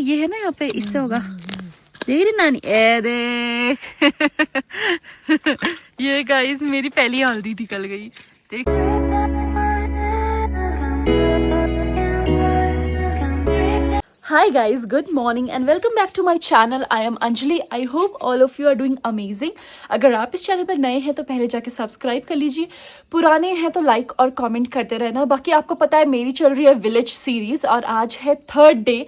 ये है ना यहाँ पे, इससे होगा। देख रही नानी, ए देख। ये गाइस मेरी पहली हल्दी निकल गई, देख। Hi guys, good morning and welcome back to my channel. I am Anjali. I hope all of you are doing amazing. अगर आप इस चैनल पर नए हैं तो पहले जाके सब्सक्राइब कर लीजिए, पुराने हैं तो लाइक और कमेंट करते रहना। बाकी आपको पता है मेरी चल रही है विलेज सीरीज और आज है 3rd डे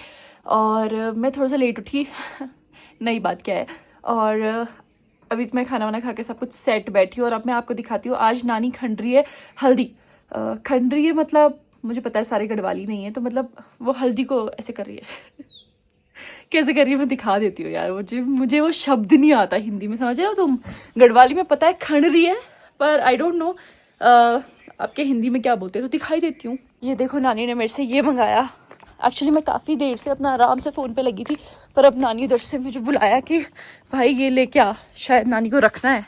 और मैं थोड़ा सा लेट उठी। नई बात क्या है, और अभी तो मैं खाना वाना खा के सब कुछ सेट बैठी हूँ और अब मैं आपको दिखाती हूँ। आज नानी खंड रही है हल्दी। खंड रही है मतलब मुझे पता है सारे गढ़वाली नहीं है, तो मतलब वो हल्दी को ऐसे कर रही है। कैसे कर रही है मैं दिखा देती हूँ यार। मुझे वो शब्द नहीं आता हिंदी में, समझ रहे हो तुम। गढ़वाली में पता है खंड रही है, पर आई डोंट नो आपके हिंदी में क्या बोलते हैं, तो दिखाई देती हूँ। ये देखो नानी ने मेरे से ये मंगाया। एक्चुअली मैं काफ़ी देर से अपना आराम से फ़ोन पे लगी थी, पर अब नानी उधर से मुझे बुलाया कि भाई ये लेके आ, शायद नानी को रखना है।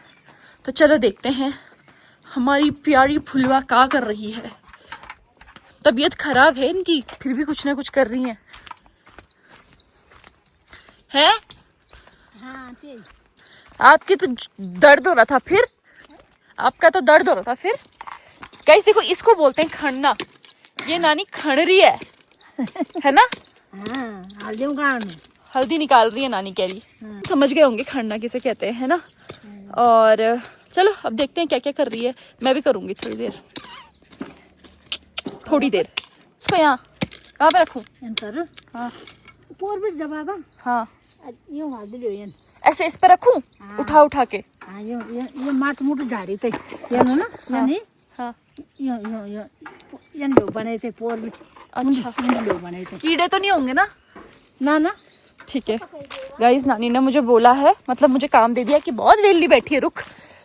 तो चलो देखते हैं हमारी प्यारी फुलवा क्या कर रही है। तबीयत खराब है इनकी, फिर भी कुछ ना कुछ कर रही हैं। है? हाँ, आपकी तो दर्द हो रहा था, फिर आपका तो दर्द हो रहा था फिर। गाइस देखो, इसको बोलते हैं खड़ना। ये नानी खड़ रही है ना? हाँ, हल्दी निकाल रही है नानी, कह रही। समझ गए होंगे खड़ना किसे कहते हैं, है ना? और चलो अब देखते हैं क्या क्या कर रही है। मैं भी करूंगी थोड़ी देर, थोड़ी देर। इसको यहाँ कहाँ पे रखूँ? हाँ हाँ, ऐसे इस पे रखूँ? हाँ। उठा उठा के। ये माट मुट झाड़ी थे ये ना यानी हाँ ये लोग बने थे पोर भी। अच्छा, लोग बने थे, कीड़े तो नहीं होंगे ना? ना ना। ठीक है गाइस, नानी ने मुझे बोला है, मतलब मुझे काम दे दिया कि बहुत वेली बैठी है, रुक।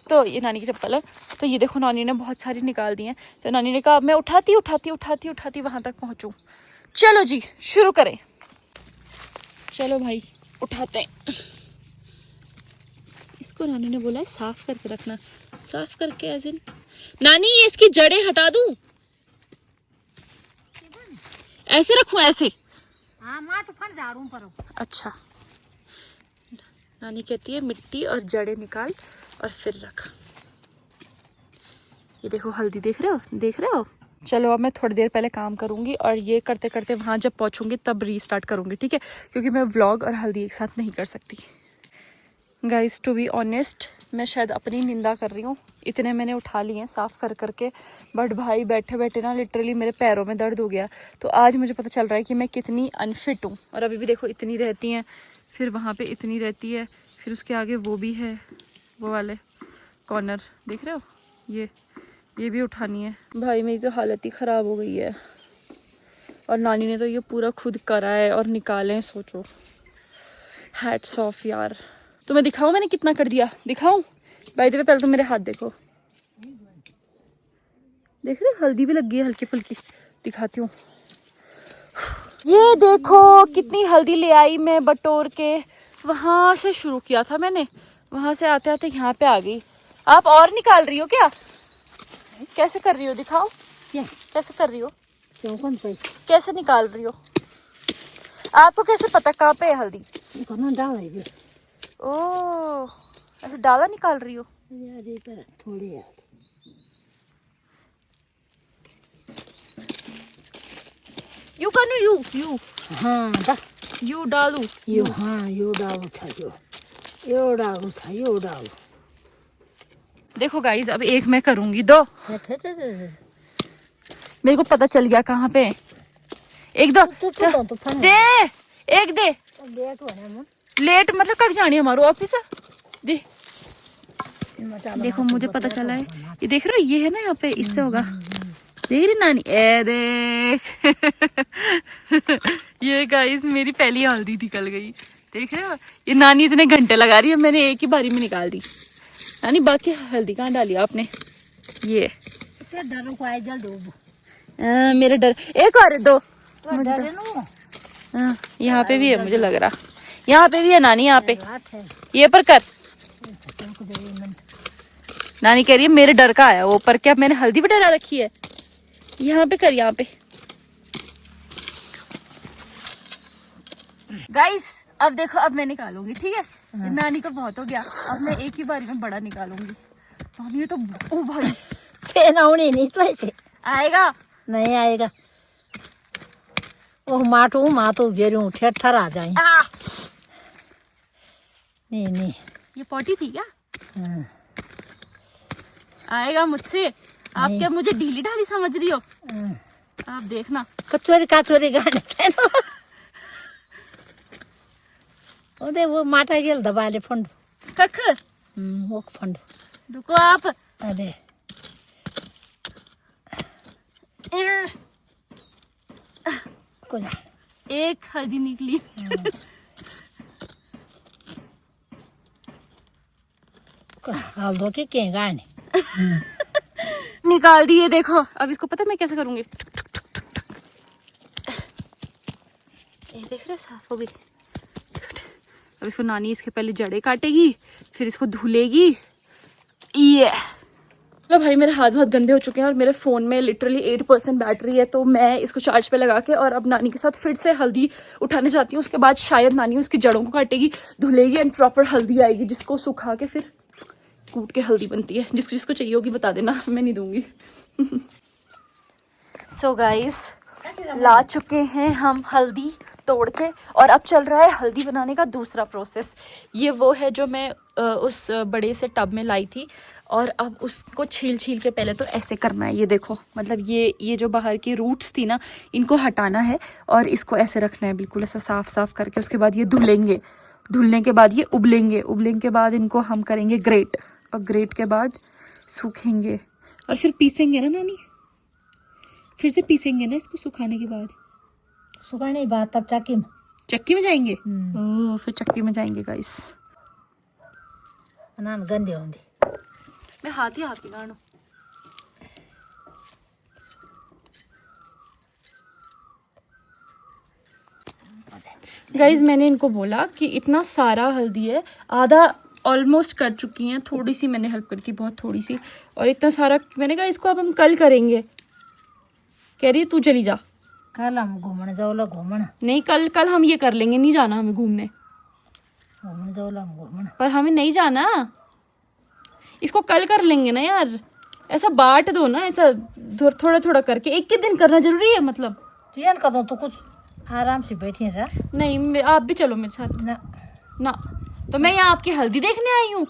तो ये नानी की चप्पल है। तो ये देखो नानी ने बहुत सारी निकाल दी हैं। तो नानी ने कहा मैं उठाती वहां तक पहुंचूं। चलो जी शुरू करें। चलो भाई उठाते हैं इसको। नानी ने बोला है साफ करके रखना। साफ करके एज इन नानी ये इसकी जड़ें हटा दूं? ऐसे रखूं? ऐसे? हाँ, माट फन झाड़ू पर। अच्छा, नानी कहती है मिट्टी और जड़ें निकाल और फिर रख। ये देखो हल्दी, देख रहे हो? चलो अब मैं थोड़ी देर पहले काम करूंगी और ये करते करते वहां जब पहुंचूंगी तब रीस्टार्ट करूंगी, ठीक है? क्योंकि मैं व्लॉग और हल्दी एक साथ नहीं कर सकती। गाइस टू बी ऑनेस्ट, मैं शायद अपनी निंदा कर रही हूँ। इतने मैंने उठा लिए हैं साफ कर करके, बट भाई बैठे बैठे ना लिटरली मेरे पैरों में दर्द हो गया। तो आज मुझे पता चल रहा है कि मैं कितनी अनफिट हूँ। और अभी भी देखो इतनी रहती हैं, फिर वहाँ पे इतनी रहती है, फिर उसके आगे वो भी है, वो वाले कॉर्नर देख रहे हो? ये भी उठानी है। भाई मेरी तो हालत ही ख़राब हो गई है और नानी ने तो ये पूरा खुद करा है और निकाले। सोचो, हैट्स ऑफ यार। तो मैं दिखाऊं मैंने कितना कर दिया? दिखाऊं? बाय द वे पहले तो मेरे हाथ देखो, देख रहे हल्दी भी लगी है हल्की फुल्की। दिखाती हूँ, ये देखो कितनी हल्दी ले आई मैं बटोर के। वहां से शुरू किया था मैंने, वहां से आते आते यहाँ पे आ गई। आप और निकाल रही हो क्या? कैसे कर रही हो? दिखाओ कैसे कर रही हो, कैसे निकाल रही हो? आपको कैसे पता कहाँ पे है हल्दी? ओह, ऐसे डाला निकाल रही हो? थोड़ी यू कनु यू हाँ यू डालू यो, हाँ यो डालू था, यो डालू। देखो गाइस अब एक मैं करूंगी, दो मेरे को पता चल गया कहाँ पे है। एक दो दे, एक दे। लेट मतलब कब जानी हमारे ऑफिस? दे। देखो मुझे पता चला है, ये देख रहे हो? ये है ना यहाँ पे, इससे होगा। देख रही नानी, ए देख। ये गाइस मेरी पहली हल्दी निकल गई, देख रहे हो? ये नानी इतने घंटे लगा रही है, मैंने एक ही बारी में निकाल दी। नानी बाकी हल्दी कहाँ डाली आपने? ये मेरे डर। एक और दो। यहाँ पे भी है मुझे लग रहा, यहाँ पे भी है नानी, यहाँ पे ये पर कर। नानी कह रही है मेरे डर का आया वो, पर क्या मैंने हल्दी भी डरा रखी है? यहाँ पे कर, यहाँ पे गाइस अब देखो, अब मैं निकालूंगी, ठीक है। नानी का बहुत हो गया, अब मैं एक ही बारी में बड़ा निकालूंगी। नानी ये तो, ओ भाई फेन आउने नहीं तो ऐसे आएगा। नहीं आएगा। वो माटो मातो घेरूं ठेर थर आ जाए। नहीं नहीं ये पॉटी थी क्या? हाँ। आएगा मुझसे। आप क्या मुझे ढीली ढाली समझ रही हो? हाँ। आप देखना। कचोरी काचोरी गाने थे ना। ओदे वो माटा गेल दबाले फंड। कख वो फंड। रुको आप। अरे को जा। एक हल्दी निकली। हाल दो के गाने निकाल दिए। देखो अब इसको पता है मैं कैसे करूंगी। ये देख रहे हो, साफ हो गई। अब इसको नानी इसके पहले जड़ें काटेगी, फिर इसको धुलेगी। ये लो भाई, मेरे हाथ बहुत गंदे हो चुके हैं और मेरे फ़ोन में लिटरली 8% बैटरी है, तो मैं इसको चार्ज पे लगा के और अब नानी के साथ फिर से हल्दी उठाने जाती हूँ। उसके बाद शायद नानी उसकी जड़ों को काटेगी, धुलेगी एंड प्रॉपर हल्दी आएगी, जिसको सुखा के फिर कूट के हल्दी बनती है। जिसको जिसको चाहिए होगी बता देना, मैं नहीं दूंगी। सो गाइस, ला चुके हैं हम हल्दी तोड़ के और अब चल रहा है हल्दी बनाने का दूसरा प्रोसेस। ये वो है जो मैं उस बड़े से टब में लाई थी और अब उसको छील छील के पहले तो ऐसे करना है। ये देखो, मतलब ये जो बाहर की रूट्स थी ना, इनको हटाना है और इसको ऐसे रखना है बिल्कुल ऐसा साफ साफ करके। उसके बाद ये धुलेंगे, धुलने के बाद ये उबलेंगे, उबलेंगे के बाद इनको हम करेंगे ग्रेट, और ग्रेट के बाद सूखेंगे और फिर पीसेंगे ना नानी, फिर से पीसेंगे ना इसको सुखाने के बाद। सुखाने की बात तब चक्की में जाएंगे। ओह, फिर चक्की में जाएंगे गाइस। नान गंदे होंगे। मैं हाथ ही गाणो। गाइस मैंने इनको बोला कि इतना सारा हल्दी है, आधा ऑलमोस्ट कर चुकी हैं, थोड़ी सी मैंने हेल्प करी थी, बहुत थोड़ी सी, और इतना सारा मैंने कहा इसको अब हम कल करेंगे। कह रही है तू चली जा। कल हम घूमने जाओला घूमना। नहीं, कल हम ये कर लेंगे, नहीं जाना हमें घूमने। घूमने जाओला हम घूमना। पर हमें नहीं जाना, इसको कल कर लेंगे ना यार। ऐसा बांट दो ना, ऐसा थोड़ा थोड़ा करके, एक ही दिन करना जरूरी है मतलब। तो यार कदों तो कुछ आराम से बैठी रहा। नहीं, आप भी चलो मेरे साथ। ना ना, तो मैं यहाँ आपकी हल्दी देखने आई हूँ।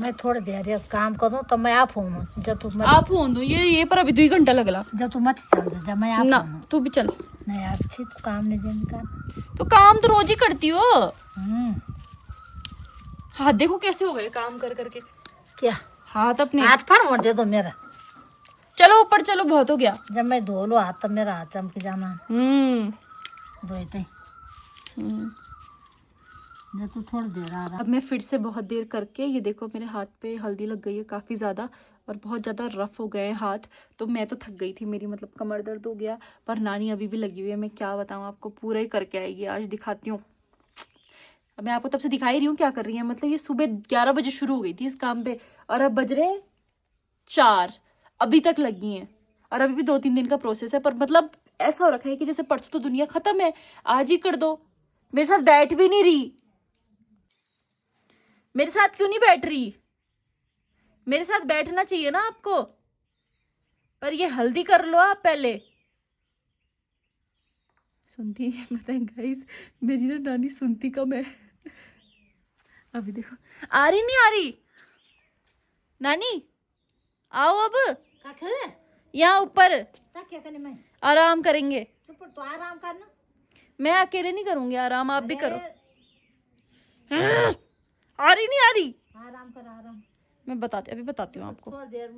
मैं थोड़ी देर काम करूँ तो मैं आप हूँ जब तू आप फोन दो, ये पर अभी 2 घंटा लगला। जब तू मत चल जा, जब मैं आप ना, तू भी चल। नहीं यार अच्छी तो काम नहीं देने का। तो काम तो रोज ही करती हो। हाथ देखो कैसे हो गए काम कर करके। क्या हाथ अपने हाथ फाड़ मोड़ दे दो मेरा। चलो ऊपर चलो, बहुत हो गया। जब मैं धो लो हाथ तब मेरा हाथ चमक जाना। धोते जब तू थोड़ी देर आ रहा। अब मैं फिर से बहुत देर करके, ये देखो मेरे हाथ पे हल्दी लग गई है काफ़ी ज़्यादा और बहुत ज़्यादा रफ हो गए हैं हाथ। तो मैं तो थक गई थी, मेरी मतलब कमर दर्द हो गया, पर नानी अभी भी लगी हुई है। मैं क्या बताऊँ आपको, पूरा ही करके आएगी आज, दिखाती हूँ। अब मैं आपको तब से दिखा ही रही हूँ क्या कर रही है। मतलब ये सुबह 11 बजे शुरू हो गई थी इस काम पे और अब बज रहे 4, अभी तक लगी हैं। और अभी भी 2-3 दिन का प्रोसेस है, पर मतलब ऐसा हो रखा है कि जैसे परसों तो दुनिया खत्म है, आज ही कर दो। मेरे साथ बैठ भी नहीं रही। मेरे साथ क्यों नहीं बैठ रही? मेरे साथ बैठना चाहिए ना आपको, पर ये हल्दी कर लो आप पहले। सुनती है पता है गाइस, मेरी ना नानी सुनती कम है। अभी देखो, आ रही नहीं आ रही नानी, आओ अब यहाँ ऊपर क्या करने मैं आराम करेंगे। चुप तो आराम करना। मैं अकेले नहीं करूंगी आराम, आप भी करो। आ रही नहीं आ रही? आराम कर आराम। मैं अभी बताती हूँ आपको। थोड़ी देर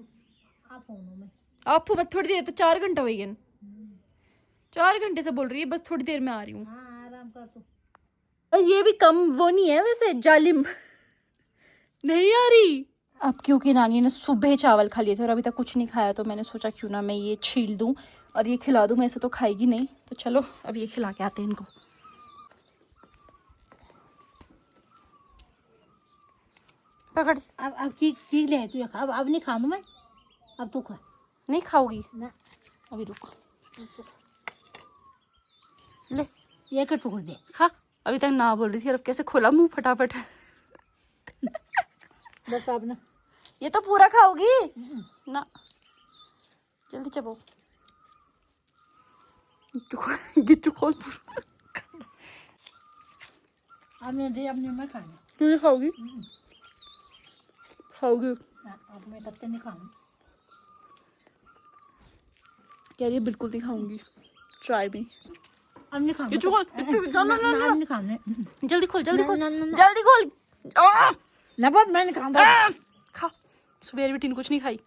आप होनो में आप बस थोड़ी देर, तो 4 घंटा हुई है। 4 घंटे से बोल रही है, बस थोड़ी देर में आ रही हूँ। हाँ आराम कर तू। और ये भी कम वो नहीं है वैसे, जालिम नहीं आ रही। अब क्योंकि नानी ने सुबह चावल खा लिए थे और अभी तक कुछ नहीं खाया, तो मैंने सोचा क्यों ना मैं ये छील दूं और ये खिला दूं। मैं ऐसे तो खाएगी नहीं, तो चलो अब ये खिला के आते हैं इनको। पकड़। अब चीख ले तू खा। अब नहीं खानू मैं। अब तू खा। नहीं खाओगी ना अभी, रुको। ले ये कर टुकड़ दे। खा। अभी तक ना बोल रही थी और अब कैसे खोला मुंह फटाफट। बस आपने ये तो पूरा खाओगी ना, जल्दी चबो। गिट्टू खोल। आपने दे, अपने मैं खाने। तू नहीं खाओगी? खाओगी? अब मैं पत्ते नहीं खाऊंगी। कह रही है बिल्कुल नहीं खाऊंगी। Try me. अब नहीं खाऊंगी। गिट्टू खोल। ना नहीं खाने। जल्दी खोल, जल्दी खोल, ना, ना, ना। जल्दी खोल। ना बस मैं नहीं खाऊंगा। खा। सुबह भी टीन कुछ नहीं खाई।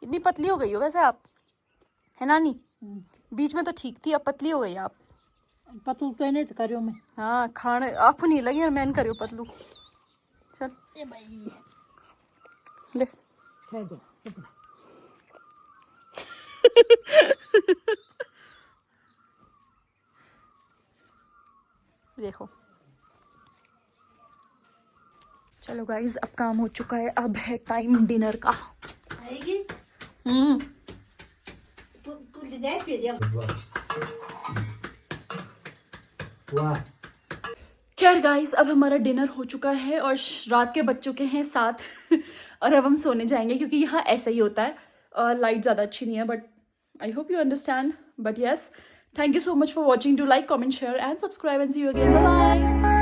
इतनी पतली हो गई हो वैसे आप, है नानी? बीच में तो ठीक थी, अब पतली हो गई आप। पतू कहने तो करियो मैं। हाँ खाने आप नहीं लगी, मैन करियो पतलू। चल ए भाई ले। कह दो। देखो चलो गाइज, अब काम हो चुका है, अब है टाइम डिनर का। आएगी तू ले दे पे दिया। खैर गाइस, अब हमारा डिनर हो चुका है और रात के बज चुके हैं 7 और अब हम सोने जाएंगे क्योंकि यहाँ ऐसा ही होता है। लाइट ज़्यादा अच्छी नहीं है but I hope you understand. But yes, thank you so much for watching. Do like, comment, share and subscribe and see you again. Bye bye.